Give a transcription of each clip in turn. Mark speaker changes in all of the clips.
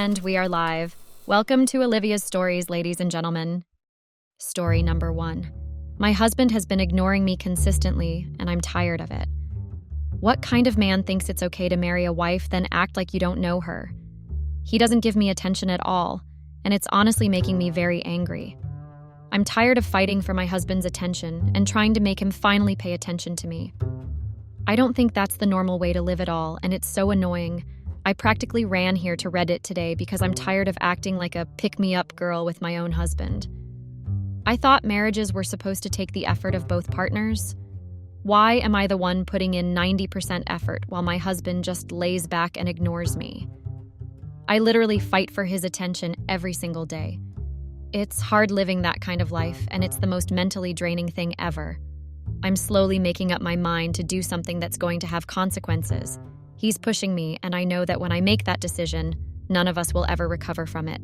Speaker 1: And we are live. Welcome to Olivia's Stories, ladies and gentlemen. Story number 1. My husband has been ignoring me consistently, and I'm tired of it. What kind of man thinks it's okay to marry a wife, then act like you don't know her? He doesn't give me attention at all, and it's honestly making me very angry. I'm tired of fighting for my husband's attention and trying to make him finally pay attention to me. I don't think that's the normal way to live at all, and it's so annoying. I practically ran here to Reddit today because I'm tired of acting like a pick-me-up girl with my own husband. I thought marriages were supposed to take the effort of both partners. Why am I the one putting in 90% effort while my husband just lays back and ignores me? I literally fight for his attention every single day. It's hard living that kind of life, and it's the most mentally draining thing ever. I'm slowly making up my mind to do something that's going to have consequences. He's pushing me, and I know that when I make that decision, none of us will ever recover from it.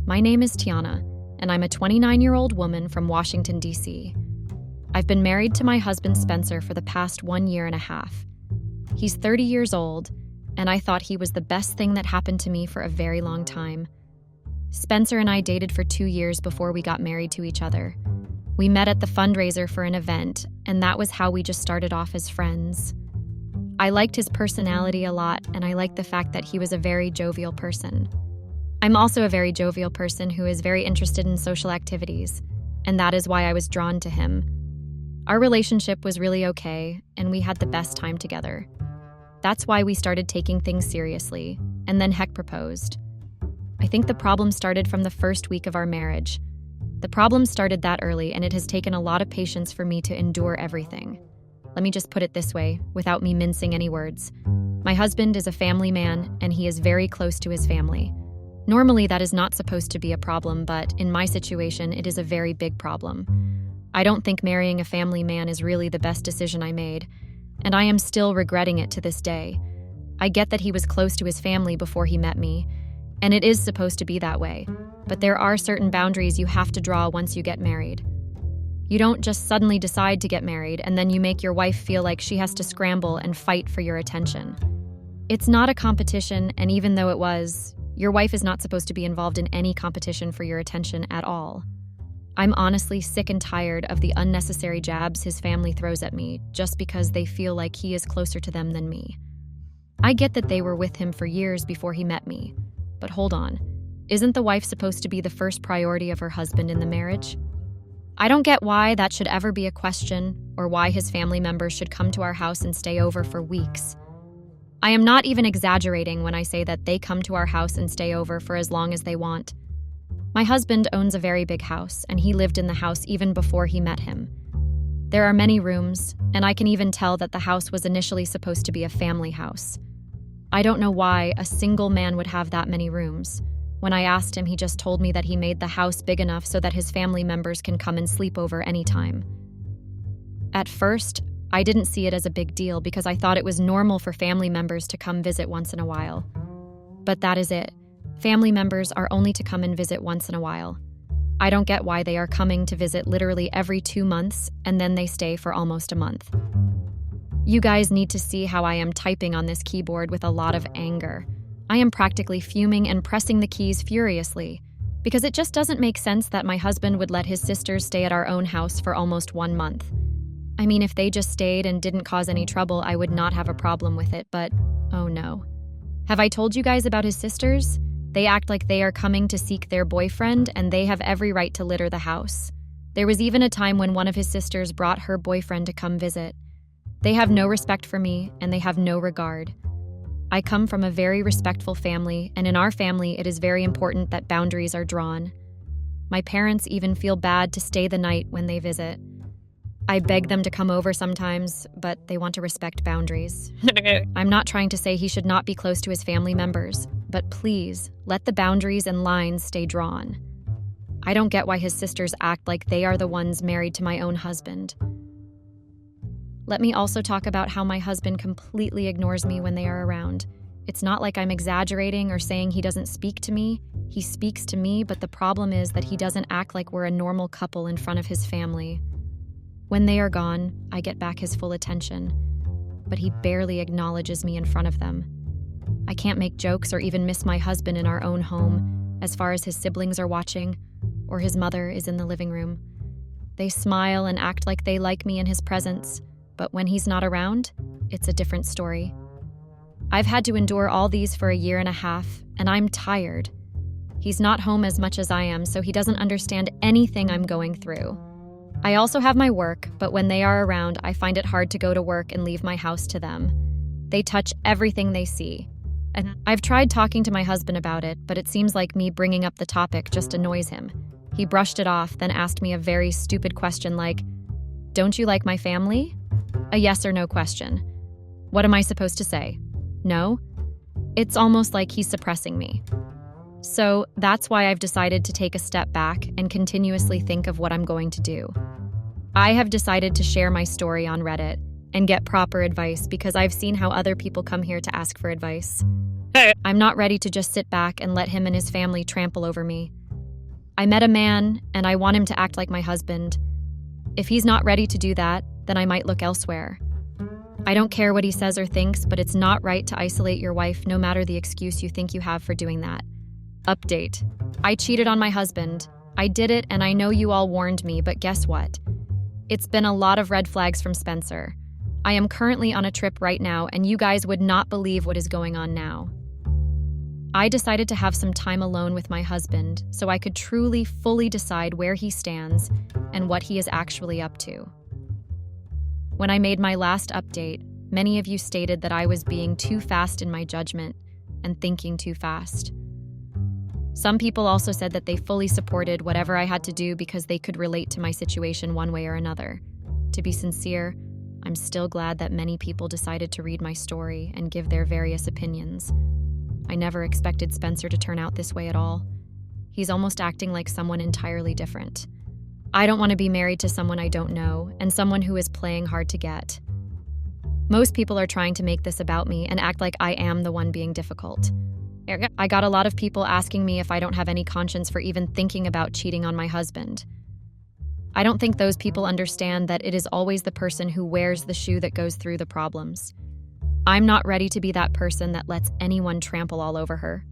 Speaker 1: My name is Tiana, and I'm a 29-year-old woman from Washington, D.C. I've been married to my husband Spencer for the past 1 year and a half. He's 30 years old, and I thought he was the best thing that happened to me for a very long time. Spencer and I dated for 2 years before we got married to each other. We met at the fundraiser for an event, and that was how we just started off as friends. I liked his personality a lot, and I liked the fact that he was a very jovial person. I'm also a very jovial person who is very interested in social activities, and that is why I was drawn to him. Our relationship was really okay, and we had the best time together. That's why we started taking things seriously, and then Heck proposed. I think the problem started from the first week of our marriage. The problem started that early, and it has taken a lot of patience for me to endure everything. Let me just put it this way, without me mincing any words. My husband is a family man, and he is very close to his family. Normally, that is not supposed to be a problem, but in my situation, it is a very big problem. I don't think marrying a family man is really the best decision I made, and I am still regretting it to this day. I get that he was close to his family before he met me, and it is supposed to be that way, but there are certain boundaries you have to draw once you get married. You don't just suddenly decide to get married and then you make your wife feel like she has to scramble and fight for your attention. It's not a competition, and even though it was, your wife is not supposed to be involved in any competition for your attention at all. I'm honestly sick and tired of the unnecessary jabs his family throws at me just because they feel like he is closer to them than me. I get that they were with him for years before he met me, but hold on. Isn't the wife supposed to be the first priority of her husband in the marriage? I don't get why that should ever be a question, or why his family members should come to our house and stay over for weeks. I am not even exaggerating when I say that they come to our house and stay over for as long as they want. My husband owns a very big house, and he lived in the house even before he met him. There are many rooms, and I can even tell that the house was initially supposed to be a family house. I don't know why a single man would have that many rooms. When I asked him, he just told me that he made the house big enough so that his family members can come and sleep over anytime. At first, I didn't see it as a big deal because I thought it was normal for family members to come visit once in a while. But that is it. Family members are only to come and visit once in a while. I don't get why they are coming to visit literally every 2 months and then they stay for almost a month. You guys need to see how I am typing on this keyboard with a lot of anger. I am practically fuming and pressing the keys furiously, because it just doesn't make sense that my husband would let his sisters stay at our own house for almost 1 month. I mean, if they just stayed and didn't cause any trouble, I would not have a problem with it, but oh no. Have I told you guys about his sisters? They act like they are coming to seek their boyfriend, and they have every right to litter the house. There was even a time when one of his sisters brought her boyfriend to come visit. They have no respect for me, and they have no regard. I come from a very respectful family, and in our family, it is very important that boundaries are drawn. My parents even feel bad to stay the night when they visit. I beg them to come over sometimes, but they want to respect boundaries. I'm not trying to say he should not be close to his family members, but please, let the boundaries and lines stay drawn. I don't get why his sisters act like they are the ones married to my own husband. Let me also talk about how my husband completely ignores me when they are around. It's not like I'm exaggerating or saying he doesn't speak to me. He speaks to me, but the problem is that he doesn't act like we're a normal couple in front of his family. When they are gone, I get back his full attention, but he barely acknowledges me in front of them. I can't make jokes or even miss my husband in our own home, as far as his siblings are watching, or his mother is in the living room. They smile and act like they like me in his presence, but when he's not around, it's a different story. I've had to endure all these for a year and a half, and I'm tired. He's not home as much as I am, so he doesn't understand anything I'm going through. I also have my work, but when they are around, I find it hard to go to work and leave my house to them. They touch everything they see. And I've tried talking to my husband about it, but it seems like me bringing up the topic just annoys him. He brushed it off, then asked me a very stupid question like, "Don't you like my family?" A yes or no question. What am I supposed to say? No? It's almost like he's suppressing me. So that's why I've decided to take a step back and continuously think of what I'm going to do. I have decided to share my story on Reddit and get proper advice because I've seen how other people come here to ask for advice. I'm not ready to just sit back and let him and his family trample over me. I met a man, and I want him to act like my husband. If he's not ready to do that, then I might look elsewhere. I don't care what he says or thinks, but it's not right to isolate your wife no matter the excuse you think you have for doing that. Update. I cheated on my husband. I did it, and I know you all warned me, but guess what? It's been a lot of red flags from Spencer. I am currently on a trip right now, and you guys would not believe what is going on now. I decided to have some time alone with my husband so I could truly, fully decide where he stands and what he is actually up to. When I made my last update, many of you stated that I was being too fast in my judgment and thinking too fast. Some people also said that they fully supported whatever I had to do because they could relate to my situation one way or another. To be sincere, I'm still glad that many people decided to read my story and give their various opinions. I never expected Spencer to turn out this way at all. He's almost acting like someone entirely different. I don't want to be married to someone I don't know and someone who is playing hard to get. Most people are trying to make this about me and act like I am the one being difficult. I got a lot of people asking me if I don't have any conscience for even thinking about cheating on my husband. I don't think those people understand that it is always the person who wears the shoe that goes through the problems. I'm not ready to be that person that lets anyone trample all over her.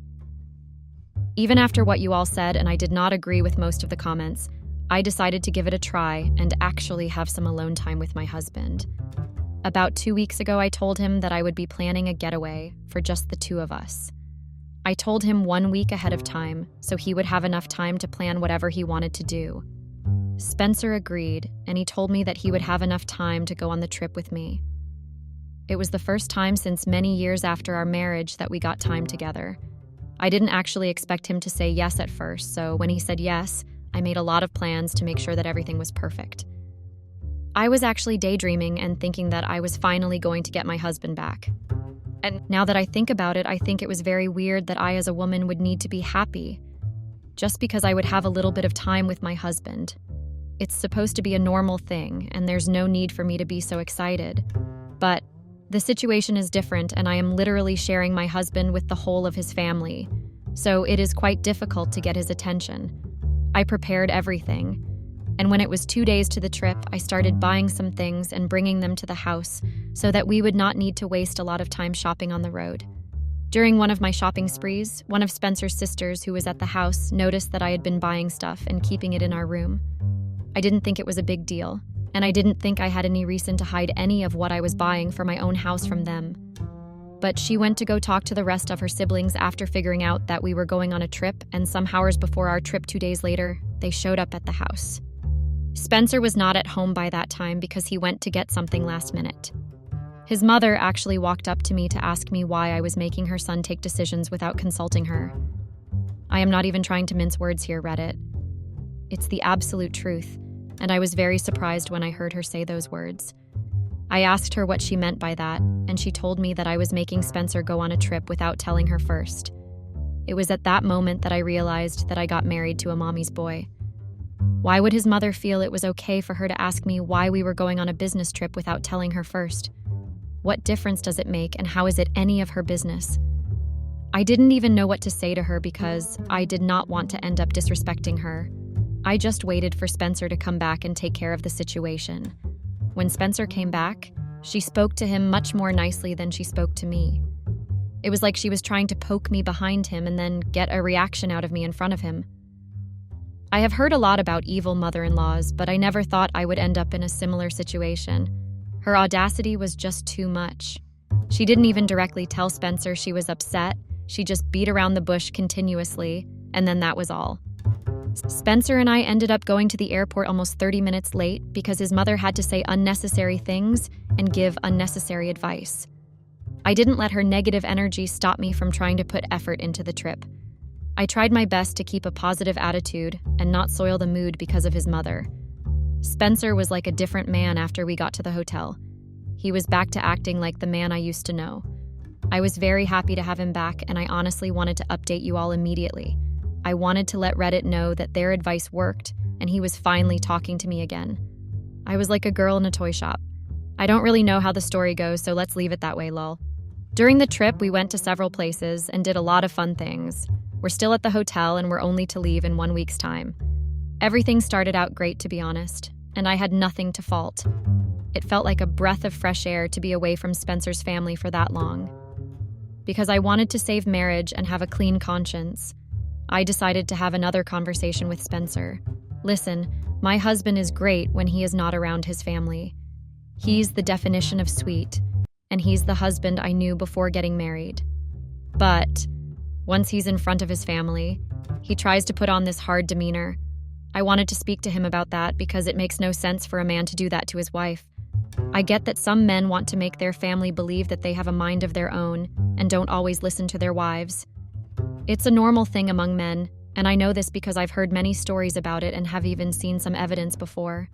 Speaker 1: Even after what you all said, and I did not agree with most of the comments, I decided to give it a try and actually have some alone time with my husband. About 2 weeks ago, I told him that I would be planning a getaway for just the two of us. I told him 1 week ahead of time so he would have enough time to plan whatever he wanted to do. Spencer agreed, and he told me that he would have enough time to go on the trip with me. It was the first time since many years after our marriage that we got time together. I didn't actually expect him to say yes at first, so when he said yes, I made a lot of plans to make sure that everything was perfect. I was actually daydreaming and thinking that I was finally going to get my husband back. And now that I think about it, I think it was very weird that I as a woman would need to be happy, just because I would have a little bit of time with my husband. It's supposed to be a normal thing, and there's no need for me to be so excited. But the situation is different, and I am literally sharing my husband with the whole of his family, so it is quite difficult to get his attention. I prepared everything, and when it was 2 days to the trip, I started buying some things and bringing them to the house so that we would not need to waste a lot of time shopping on the road. During one of my shopping sprees, one of Spencer's sisters who was at the house noticed that I had been buying stuff and keeping it in our room. I didn't think it was a big deal, and I didn't think I had any reason to hide any of what I was buying for my own house from them. But she went to go talk to the rest of her siblings after figuring out that we were going on a trip, and some hours before our trip 2 days later, they showed up at the house. Spencer was not at home by that time because he went to get something last minute. His mother actually walked up to me to ask me why I was making her son take decisions without consulting her. I am not even trying to mince words here, Reddit. It's the absolute truth, and I was very surprised when I heard her say those words. I asked her what she meant by that, and she told me that I was making Spencer go on a trip without telling her first. It was at that moment that I realized that I got married to a mommy's boy. Why would his mother feel it was okay for her to ask me why we were going on a business trip without telling her first? What difference does it make, and how is it any of her business? I didn't even know what to say to her because I did not want to end up disrespecting her. I just waited for Spencer to come back and take care of the situation. When Spencer came back, she spoke to him much more nicely than she spoke to me. It was like she was trying to poke me behind him and then get a reaction out of me in front of him. I have heard a lot about evil mother-in-laws, but I never thought I would end up in a similar situation. Her audacity was just too much. She didn't even directly tell Spencer she was upset. She just beat around the bush continuously, and then that was all. Spencer and I ended up going to the airport almost 30 minutes late because his mother had to say unnecessary things and give unnecessary advice. I didn't let her negative energy stop me from trying to put effort into the trip. I tried my best to keep a positive attitude and not soil the mood because of his mother. Spencer was like a different man after we got to the hotel. He was back to acting like the man I used to know. I was very happy to have him back, and I honestly wanted to update you all immediately. I wanted to let Reddit know that their advice worked, and he was finally talking to me again. I was like a girl in a toy shop. I don't really know how the story goes, so let's leave it that way, lol. During the trip, we went to several places and did a lot of fun things. We're still at the hotel, and we're only to leave in 1 week's time. Everything started out great, to be honest, and I had nothing to fault. It felt like a breath of fresh air to be away from Spencer's family for that long. Because I wanted to save marriage and have a clean conscience, I decided to have another conversation with Spencer. Listen, my husband is great when he is not around his family. He's the definition of sweet, and he's the husband I knew before getting married. But once he's in front of his family, he tries to put on this hard demeanor. I wanted to speak to him about that because it makes no sense for a man to do that to his wife. I get that some men want to make their family believe that they have a mind of their own and don't always listen to their wives. It's a normal thing among men, and I know this because I've heard many stories about it and have even seen some evidence before.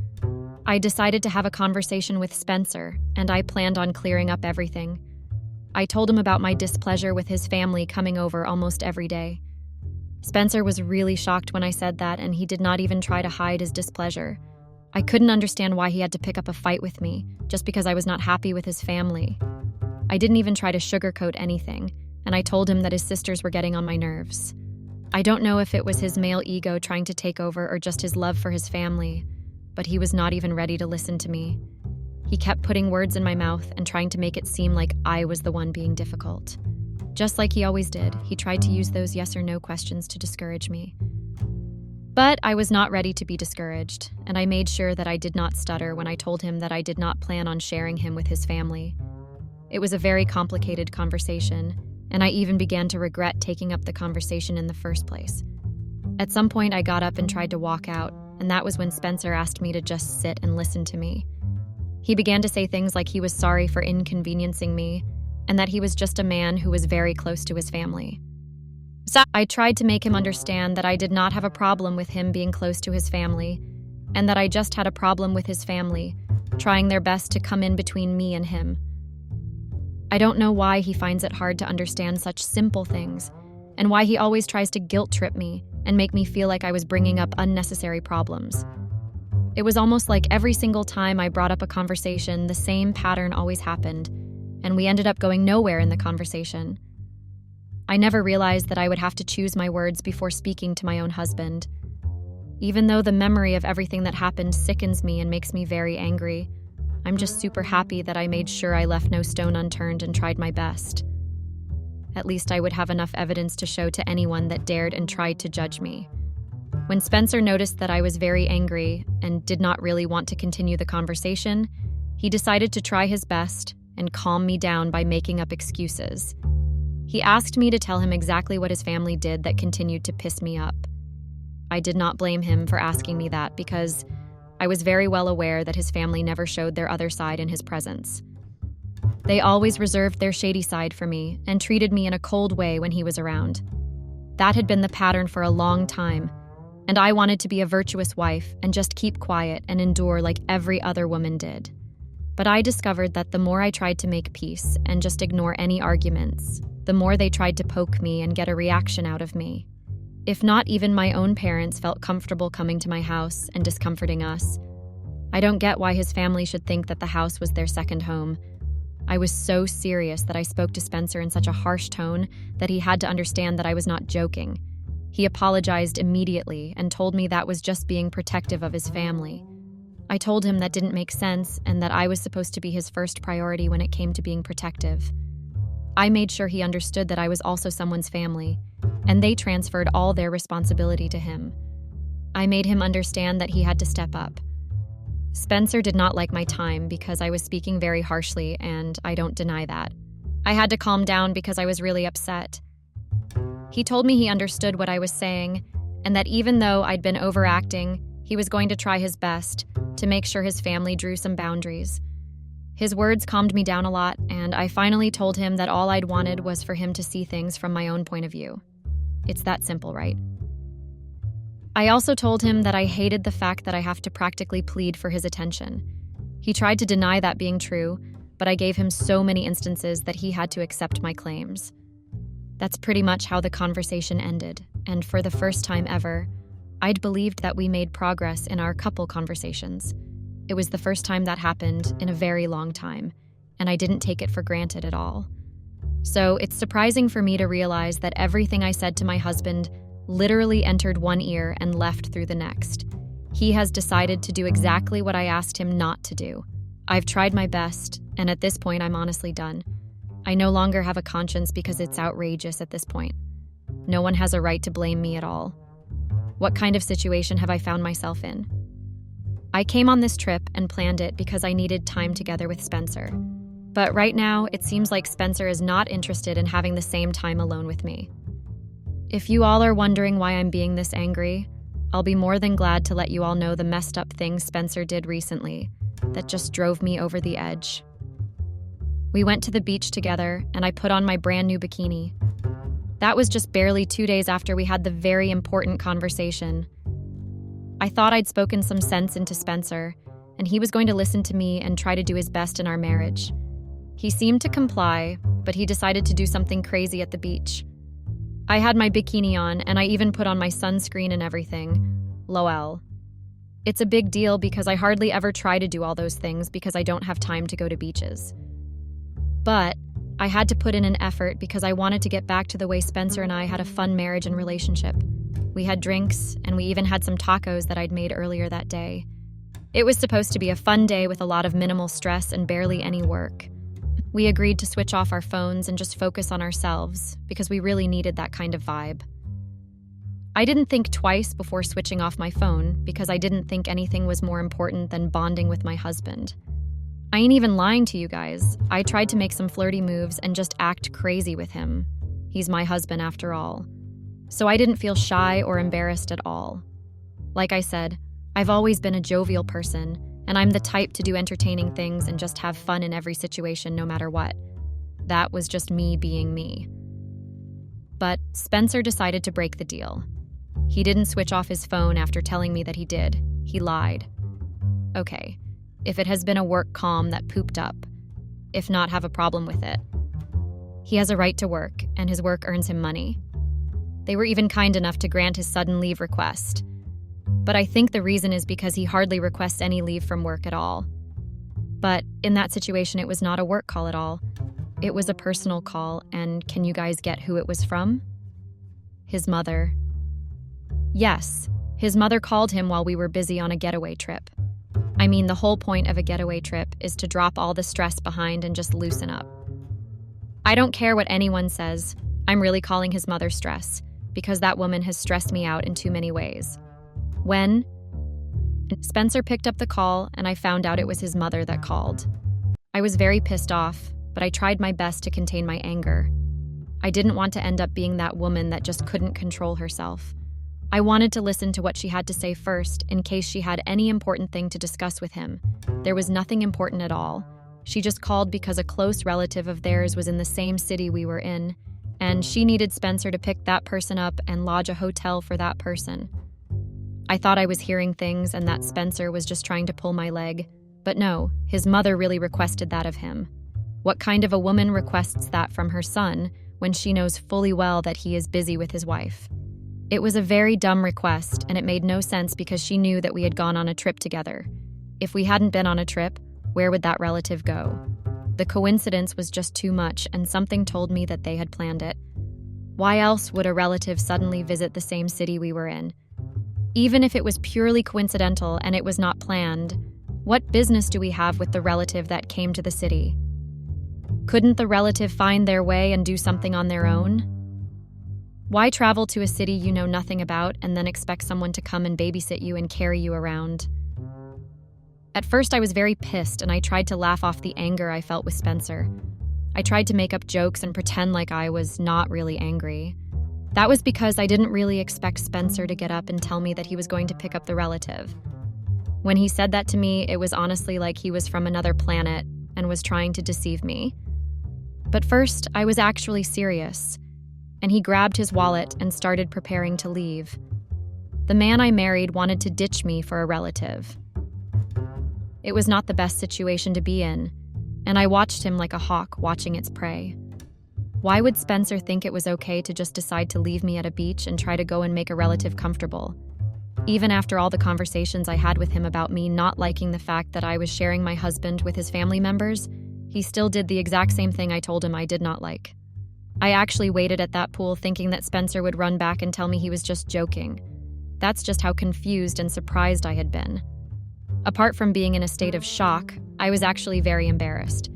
Speaker 1: I decided to have a conversation with Spencer, and I planned on clearing up everything. I told him about my displeasure with his family coming over almost every day. Spencer was really shocked when I said that, and he did not even try to hide his displeasure. I couldn't understand why he had to pick up a fight with me, just because I was not happy with his family. I didn't even try to sugarcoat anything, and I told him that his sisters were getting on my nerves. I don't know if it was his male ego trying to take over or just his love for his family, but he was not even ready to listen to me. He kept putting words in my mouth and trying to make it seem like I was the one being difficult. Just like he always did, he tried to use those yes or no questions to discourage me. But I was not ready to be discouraged, and I made sure that I did not stutter when I told him that I did not plan on sharing him with his family. It was a very complicated conversation, and I even began to regret taking up the conversation in the first place. At some point, I got up and tried to walk out, and that was when Spencer asked me to just sit and listen to me. He began to say things like he was sorry for inconveniencing me, and that he was just a man who was very close to his family. So I tried to make him understand that I did not have a problem with him being close to his family, and that I just had a problem with his family, trying their best to come in between me and him. I don't know why he finds it hard to understand such simple things, and why he always tries to guilt trip me and make me feel like I was bringing up unnecessary problems. It was almost like every single time I brought up a conversation, the same pattern always happened, and we ended up going nowhere in the conversation. I never realized that I would have to choose my words before speaking to my own husband. Even though the memory of everything that happened sickens me and makes me very angry, I'm just super happy that I made sure I left no stone unturned and tried my best. At least I would have enough evidence to show to anyone that dared and tried to judge me. When Spencer noticed that I was very angry and did not really want to continue the conversation, he decided to try his best and calm me down by making up excuses. He asked me to tell him exactly what his family did that continued to piss me up. I did not blame him for asking me that because I was very well aware that his family never showed their other side in his presence. They always reserved their shady side for me and treated me in a cold way when he was around. That had been the pattern for a long time, and I wanted to be a virtuous wife and just keep quiet and endure like every other woman did. But I discovered that the more I tried to make peace and just ignore any arguments, the more they tried to poke me and get a reaction out of me. If not even my own parents felt comfortable coming to my house and discomforting us. I don't get why his family should think that the house was their second home. I was so serious that I spoke to Spencer in such a harsh tone that he had to understand that I was not joking. He apologized immediately and told me that was just being protective of his family. I told him that didn't make sense and that I was supposed to be his first priority when it came to being protective. I made sure he understood that I was also someone's family, and they transferred all their responsibility to him. I made him understand that he had to step up. Spencer did not like my time because I was speaking very harshly, and I don't deny that. I had to calm down because I was really upset. He told me he understood what I was saying, and that even though I'd been overacting, he was going to try his best to make sure his family drew some boundaries. His words calmed me down a lot, and I finally told him that all I'd wanted was for him to see things from my own point of view. It's that simple, right? I also told him that I hated the fact that I have to practically plead for his attention. He tried to deny that being true, but I gave him so many instances that he had to accept my claims. That's pretty much how the conversation ended, and for the first time ever, I'd believed that we made progress in our couple conversations. It was the first time that happened in a very long time, and I didn't take it for granted at all. So it's surprising for me to realize that everything I said to my husband literally entered one ear and left through the next. He has decided to do exactly what I asked him not to do. I've tried my best, and at this point I'm honestly done. I no longer have a conscience because it's outrageous at this point. No one has a right to blame me at all. What kind of situation have I found myself in? I came on this trip and planned it because I needed time together with Spencer. But right now, it seems like Spencer is not interested in having the same time alone with me. If you all are wondering why I'm being this angry, I'll be more than glad to let you all know the messed up things Spencer did recently that just drove me over the edge. We went to the beach together, and I put on my brand new bikini. That was just barely 2 days after we had the very important conversation. I thought I'd spoken some sense into Spencer, and he was going to listen to me and try to do his best in our marriage. He seemed to comply, but he decided to do something crazy at the beach. I had my bikini on, and I even put on my sunscreen and everything. Lol. It's a big deal because I hardly ever try to do all those things because I don't have time to go to beaches. But I had to put in an effort because I wanted to get back to the way Spencer and I had a fun marriage and relationship. We had drinks, and we even had some tacos that I'd made earlier that day. It was supposed to be a fun day with a lot of minimal stress and barely any work. We agreed to switch off our phones and just focus on ourselves because we really needed that kind of vibe. I didn't think twice before switching off my phone because I didn't think anything was more important than bonding with my husband. I ain't even lying to you guys. I tried to make some flirty moves and just act crazy with him. He's my husband after all. So I didn't feel shy or embarrassed at all. Like I said, I've always been a jovial person, and I'm the type to do entertaining things and just have fun in every situation no matter what. That was just me being me. But Spencer decided to break the deal. He didn't switch off his phone after telling me that he did. He lied. Okay, if it has been a work calm that pooped up. If not, have a problem with it. He has a right to work, and his work earns him money. They were even kind enough to grant his sudden leave request. But I think the reason is because he hardly requests any leave from work at all. But in that situation, it was not a work call at all. It was a personal call, and can you guys get who it was from? His mother. Yes, his mother called him while we were busy on a getaway trip. I mean, the whole point of a getaway trip is to drop all the stress behind and just loosen up. I don't care what anyone says. I'm really calling his mother stress, because that woman has stressed me out in too many ways. When Spencer picked up the call and I found out it was his mother that called. I was very pissed off, but I tried my best to contain my anger. I didn't want to end up being that woman that just couldn't control herself. I wanted to listen to what she had to say first in case she had any important thing to discuss with him. There was nothing important at all. She just called because a close relative of theirs was in the same city we were in, and she needed Spencer to pick that person up and lodge a hotel for that person. I thought I was hearing things and that Spencer was just trying to pull my leg, but no, his mother really requested that of him. What kind of a woman requests that from her son when she knows fully well that he is busy with his wife? It was a very dumb request, and it made no sense because she knew that we had gone on a trip together. If we hadn't been on a trip, where would that relative go? The coincidence was just too much, and something told me that they had planned it. Why else would a relative suddenly visit the same city we were in? Even if it was purely coincidental and it was not planned, what business do we have with the relative that came to the city? Couldn't the relative find their way and do something on their own? Why travel to a city you know nothing about and then expect someone to come and babysit you and carry you around? At first, I was very pissed, and I tried to laugh off the anger I felt with Spencer. I tried to make up jokes and pretend like I was not really angry. That was because I didn't really expect Spencer to get up and tell me that he was going to pick up the relative. When he said that to me, it was honestly like he was from another planet and was trying to deceive me. But first, I was actually serious, and he grabbed his wallet and started preparing to leave. The man I married wanted to ditch me for a relative. It was not the best situation to be in, and I watched him like a hawk watching its prey. Why would Spencer think it was okay to just decide to leave me at a beach and try to go and make a relative comfortable? Even after all the conversations I had with him about me not liking the fact that I was sharing my husband with his family members, he still did the exact same thing I told him I did not like. I actually waited at that pool thinking that Spencer would run back and tell me he was just joking. That's just how confused and surprised I had been. Apart from being in a state of shock, I was actually very embarrassed.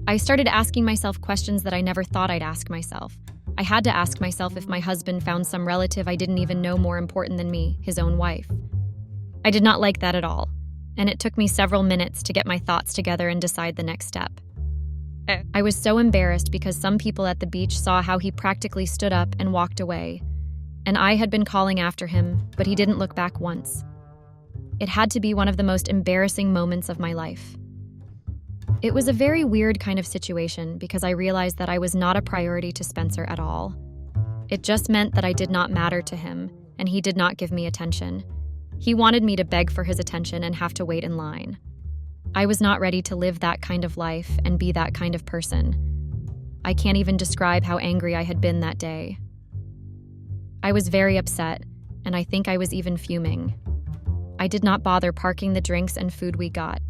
Speaker 1: I started asking myself questions that I never thought I'd ask myself. I had to ask myself if my husband found some relative I didn't even know more important than me, his own wife. I did not like that at all, and it took me several minutes to get my thoughts together and decide the next step. I was so embarrassed because some people at the beach saw how he practically stood up and walked away, and I had been calling after him, but he didn't look back once. It had to be one of the most embarrassing moments of my life. It was a very weird kind of situation because I realized that I was not a priority to Spencer at all. It just meant that I did not matter to him, and he did not give me attention. He wanted me to beg for his attention and have to wait in line. I was not ready to live that kind of life and be that kind of person. I can't even describe how angry I had been that day. I was very upset, and I think I was even fuming. I did not bother parking the drinks and food we got.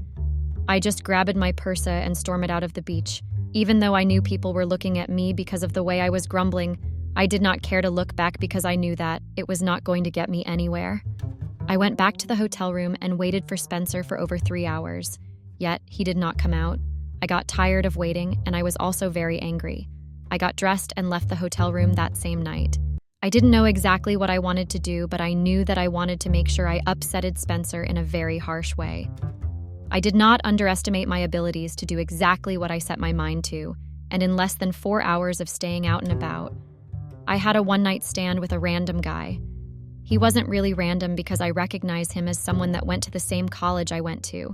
Speaker 1: I just grabbed my purse and stormed out of the beach. Even though I knew people were looking at me because of the way I was grumbling, I did not care to look back because I knew that it was not going to get me anywhere. I went back to the hotel room and waited for Spencer for over 3 hours. Yet, he did not come out. I got tired of waiting, and I was also very angry. I got dressed and left the hotel room that same night. I didn't know exactly what I wanted to do, but I knew that I wanted to make sure I upsetted Spencer in a very harsh way. I did not underestimate my abilities to do exactly what I set my mind to, and in less than 4 hours of staying out and about, I had a one-night stand with a random guy. He wasn't really random because I recognized him as someone that went to the same college I went to.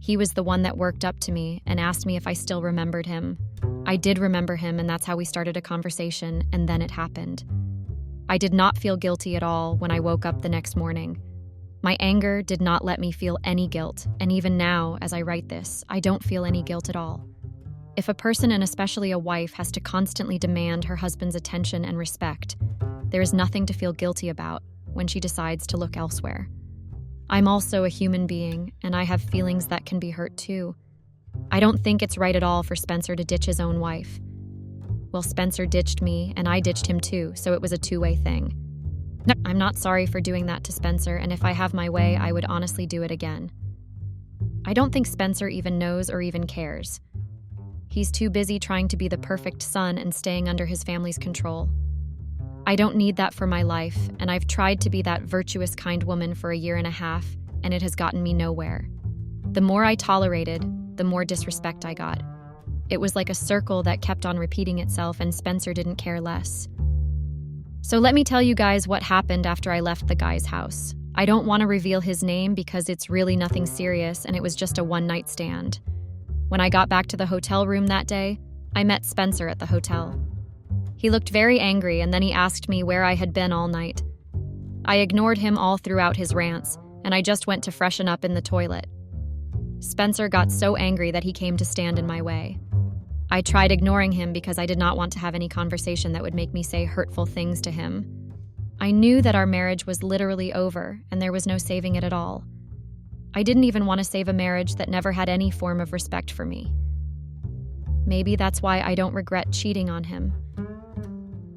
Speaker 1: He was the one that worked up to me and asked me if I still remembered him. I did remember him, and that's how we started a conversation, and then it happened. I did not feel guilty at all when I woke up the next morning. My anger did not let me feel any guilt, and even now, as I write this, I don't feel any guilt at all. If a person, and especially a wife, has to constantly demand her husband's attention and respect, there is nothing to feel guilty about when she decides to look elsewhere. I'm also a human being, and I have feelings that can be hurt too. I don't think it's right at all for Spencer to ditch his own wife. Well, Spencer ditched me, and I ditched him too, so it was a two-way thing. No, I'm not sorry for doing that to Spencer, and if I have my way, I would honestly do it again. I don't think Spencer even knows or even cares. He's too busy trying to be the perfect son and staying under his family's control. I don't need that for my life, and I've tried to be that virtuous, kind woman for 1.5 years, and it has gotten me nowhere. The more I tolerated, the more disrespect I got. It was like a circle that kept on repeating itself, and Spencer didn't care less. So let me tell you guys what happened after I left the guy's house. I don't want to reveal his name because it's really nothing serious, and it was just a one-night stand. When I got back to the hotel room that day, I met Spencer at the hotel. He looked very angry, and then he asked me where I had been all night. I ignored him all throughout his rants, and I just went to freshen up in the toilet. Spencer got so angry that he came to stand in my way. I tried ignoring him because I did not want to have any conversation that would make me say hurtful things to him. I knew that our marriage was literally over, and there was no saving it at all. I didn't even want to save a marriage that never had any form of respect for me. Maybe that's why I don't regret cheating on him.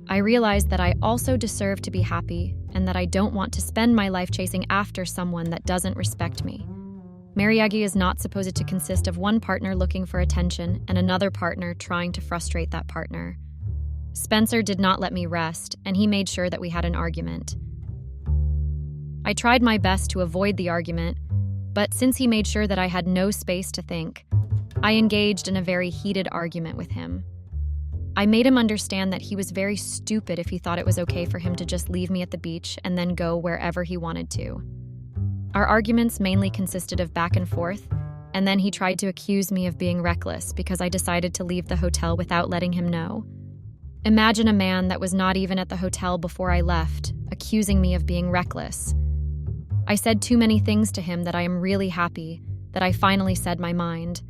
Speaker 1: I realized that I also deserve to be happy, and that I don't want to spend my life chasing after someone that doesn't respect me. Marriage is not supposed to consist of one partner looking for attention and another partner trying to frustrate that partner. Spencer did not let me rest, and he made sure that we had an argument. I tried my best to avoid the argument, but since he made sure that I had no space to think, I engaged in a very heated argument with him. I made him understand that he was very stupid if he thought it was okay for him to just leave me at the beach and then go wherever he wanted to. Our arguments mainly consisted of back and forth, and then he tried to accuse me of being reckless because I decided to leave the hotel without letting him know. Imagine a man that was not even at the hotel before I left, accusing me of being reckless. I said too many things to him that I am really happy that I finally said my mind.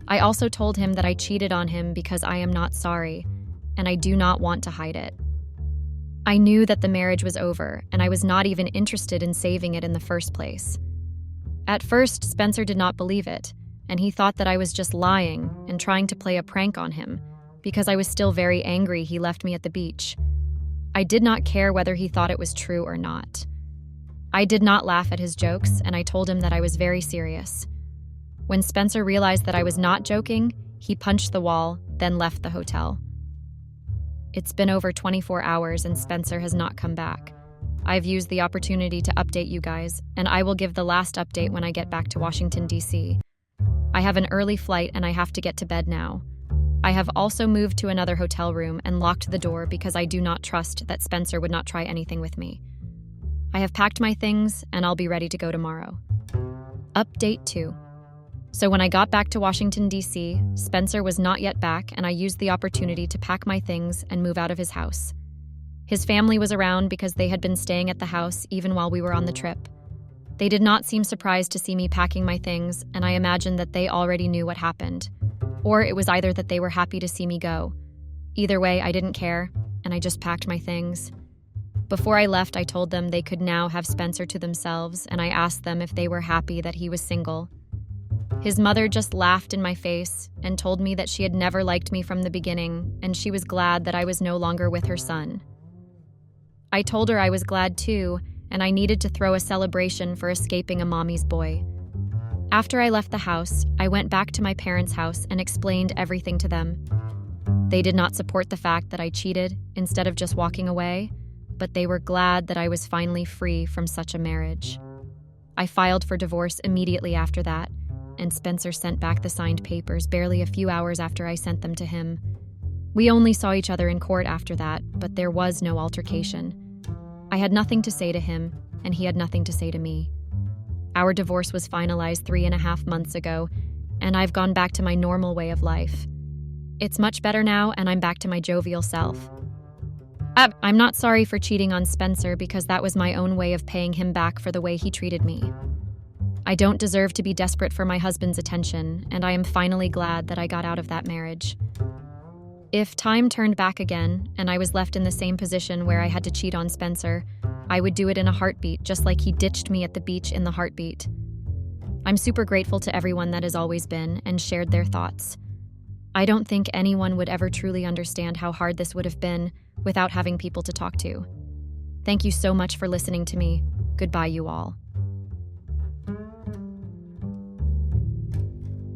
Speaker 1: I also told him that I cheated on him because I am not sorry, and I do not want to hide it. I knew that the marriage was over, and I was not even interested in saving it in the first place. At first, Spencer did not believe it, and he thought that I was just lying and trying to play a prank on him, because I was still very angry he left me at the beach. I did not care whether he thought it was true or not. I did not laugh at his jokes, and I told him that I was very serious. When Spencer realized that I was not joking, he punched the wall, then left the hotel. It's been over 24 hours and Spencer has not come back. I've used the opportunity to update you guys, and I will give the last update when I get back to Washington, D.C. I have an early flight and I have to get to bed now. I have also moved to another hotel room and locked the door because I do not trust that Spencer would not try anything with me. I have packed my things and I'll be ready to go tomorrow. Update 2. So when I got back to Washington, D.C., Spencer was not yet back, and I used the opportunity to pack my things and move out of his house. His family was around because they had been staying at the house even while we were on the trip. They did not seem surprised to see me packing my things, and I imagined that they already knew what happened. Or it was either that they were happy to see me go. Either way, I didn't care, and I just packed my things. Before I left, I told them they could now have Spencer to themselves, and I asked them if they were happy that he was single. His mother just laughed in my face and told me that she had never liked me from the beginning, and she was glad that I was no longer with her son. I told her I was glad too, and I needed to throw a celebration for escaping a mommy's boy. After I left the house, I went back to my parents' house and explained everything to them. They did not support the fact that I cheated instead of just walking away, but they were glad that I was finally free from such a marriage. I filed for divorce immediately after that, and Spencer sent back the signed papers barely a few hours after I sent them to him. We only saw each other in court after that, but there was no altercation. I had nothing to say to him, and he had nothing to say to me. Our divorce was finalized 3.5 months ago, and I've gone back to my normal way of life. It's much better now, and I'm back to my jovial self. I'm not sorry for cheating on Spencer because that was my own way of paying him back for the way he treated me. I don't deserve to be desperate for my husband's attention, and I am finally glad that I got out of that marriage. If time turned back again, and I was left in the same position where I had to cheat on Spencer, I would do it in a heartbeat, just like he ditched me at the beach in the heartbeat. I'm super grateful to everyone that has always been and shared their thoughts. I don't think anyone would ever truly understand how hard this would have been without having people to talk to. Thank you so much for listening to me. Goodbye, you all.